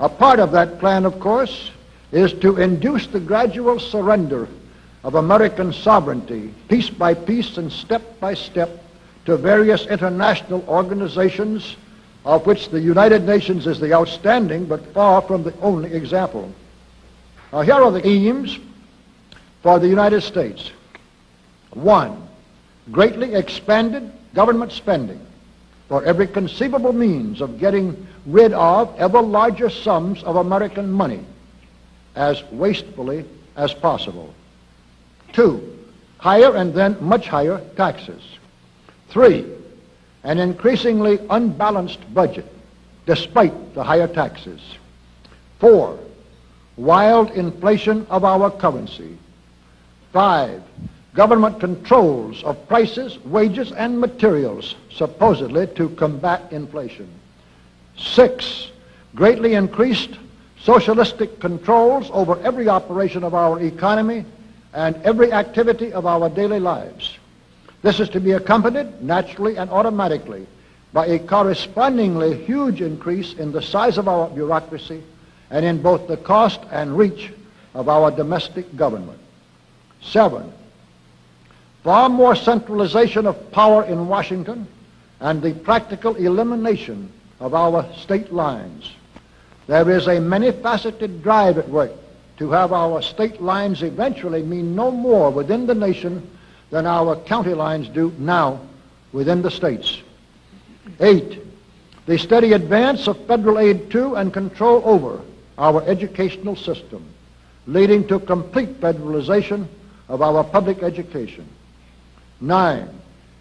A part of that plan, of course, is to induce the gradual surrender of American sovereignty, piece by piece and step by step, to various international organizations, of which the United Nations is the outstanding but far from the only example. Now, here are the aims for the United States. 1, greatly expanded government spending for every conceivable means of getting rid of ever larger sums of American money as wastefully as possible. 2, higher and then much higher taxes. 3, an increasingly unbalanced budget despite the higher taxes. 4, wild inflation of our currency. 5, government controls of prices, wages, and materials, supposedly to combat inflation. 6, greatly increased socialistic controls over every operation of our economy and every activity of our daily lives. This is to be accompanied naturally and automatically by a correspondingly huge increase in the size of our bureaucracy and in both the cost and reach of our domestic government. 7, far more centralization of power in Washington and the practical elimination of our state lines. There is a many-faceted drive at work to have our state lines eventually mean no more within the nation than our county lines do now within the states. 8, the steady advance of federal aid to and control over our educational system, leading to complete federalization of our public education. 9,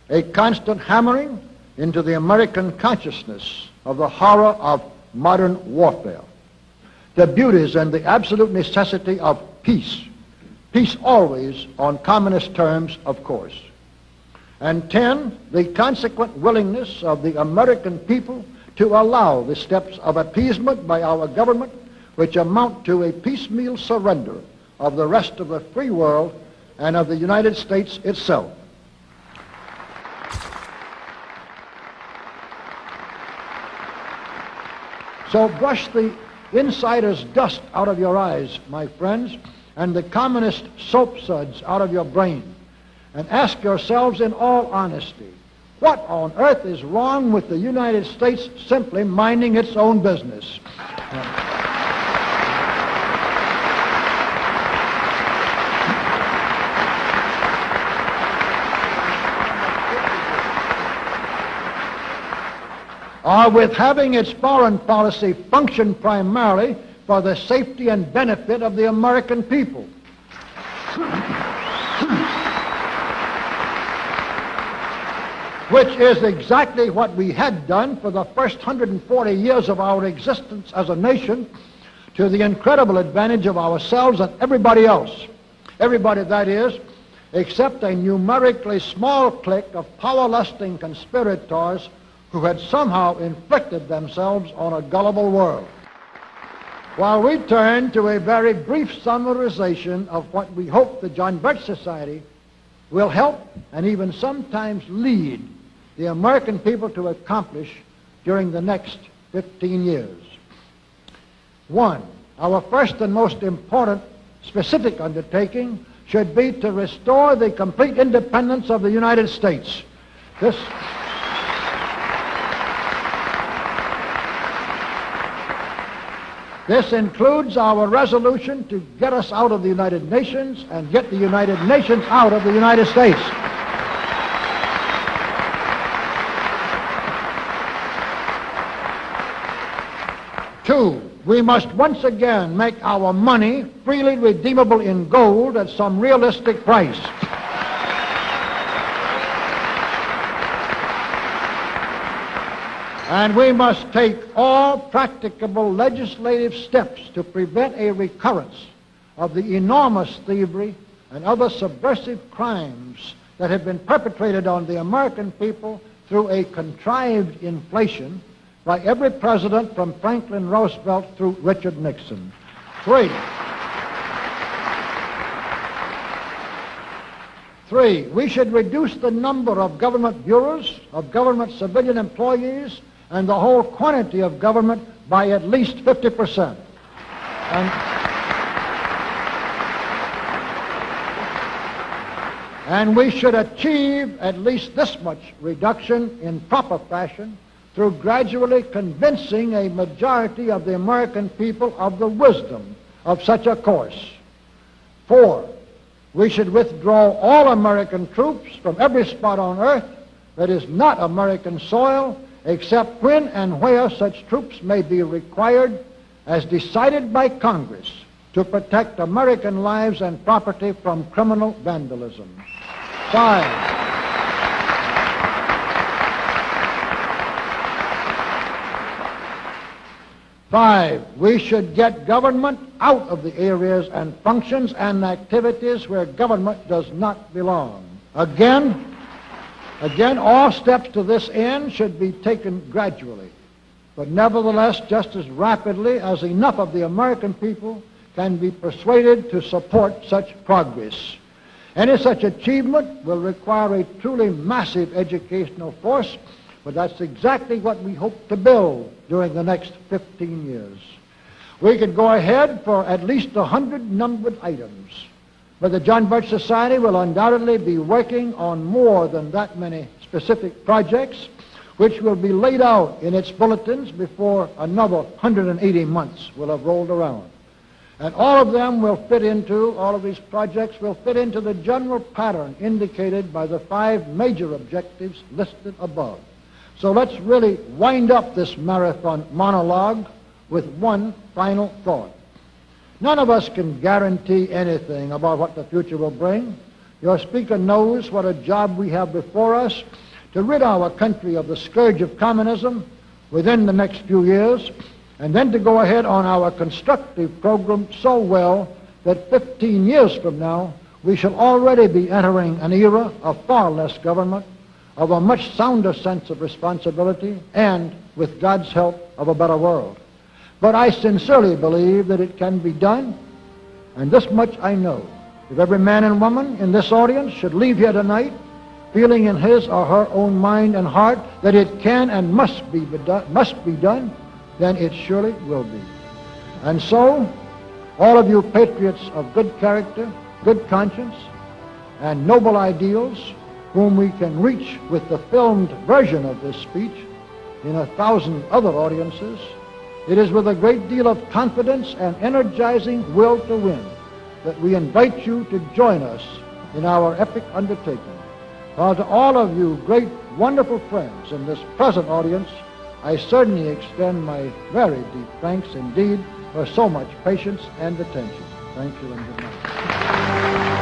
a constant hammering into the American consciousness of the horror of modern warfare, the beauties and the absolute necessity of peace. Peace always on communist terms, of course. And 10, the consequent willingness of the American people to allow the steps of appeasement by our government which amount to a piecemeal surrender of the rest of the free world and of the United States itself. So brush the insider's dust out of your eyes, my friends, and the communist soap suds out of your brain, and ask yourselves in all honesty, what on earth is wrong with the United States simply minding its own business? Or with having its foreign policy function primarily for the safety and benefit of the American people. Which is exactly what we had done for the first 140 years of our existence as a nation, to the incredible advantage of ourselves and everybody else. Everybody, that is, except a numerically small clique of power-lusting conspirators who had somehow inflicted themselves on a gullible world. While we turn to a very brief summarization of what we hope the John Birch Society will help and even sometimes lead the American people to accomplish during the next 15 years. 1, our first and most important specific undertaking should be to restore the complete independence of the United States. This includes our resolution to get us out of the United Nations and get the United Nations out of the United States. Two, we must once again make our money freely redeemable in gold at some realistic price. And we must take all practicable legislative steps to prevent a recurrence of the enormous thievery and other subversive crimes that have been perpetrated on the American people through a contrived inflation by every president from Franklin Roosevelt through Richard Nixon. 3, we should reduce the number of government bureaus, of government civilian employees, and the whole quantity of government by at least 50%. And we should achieve at least this much reduction in proper fashion through gradually convincing a majority of the American people of the wisdom of such a course. 4, we should withdraw all American troops from every spot on earth that is not American soil, except when and where such troops may be required as decided by Congress to protect American lives and property from criminal vandalism. 5, we should get government out of the areas and functions and activities where government does not belong. Again, all steps to this end should be taken gradually, but nevertheless just as rapidly as enough of the American people can be persuaded to support such progress. Any such achievement will require a truly massive educational force, but that's exactly what we hope to build during the next 15 years. We could go ahead for at least 100 numbered items, but the John Birch Society will undoubtedly be working on more than that many specific projects, which will be laid out in its bulletins before another 180 months will have rolled around. And all of these projects will fit into the general pattern indicated by the 5 major objectives listed above. So let's really wind up this marathon monologue with one final thought. None of us can guarantee anything about what the future will bring. Your speaker knows what a job we have before us to rid our country of the scourge of communism within the next few years, and then to go ahead on our constructive program so well that 15 years from now we shall already be entering an era of far less government, of a much sounder sense of responsibility, and, with God's help, of a better world. But I sincerely believe that it can be done, and this much I know. If every man and woman in this audience should leave here tonight feeling in his or her own mind and heart that it can and must be done, then it surely will be. And so, all of you patriots of good character, good conscience, and noble ideals, whom we can reach with the filmed version of this speech in 1,000 other audiences, it is with a great deal of confidence and energizing will to win that we invite you to join us in our epic undertaking. While to all of you great, wonderful friends in this present audience, I certainly extend my very deep thanks indeed for so much patience and attention. Thank you and good night.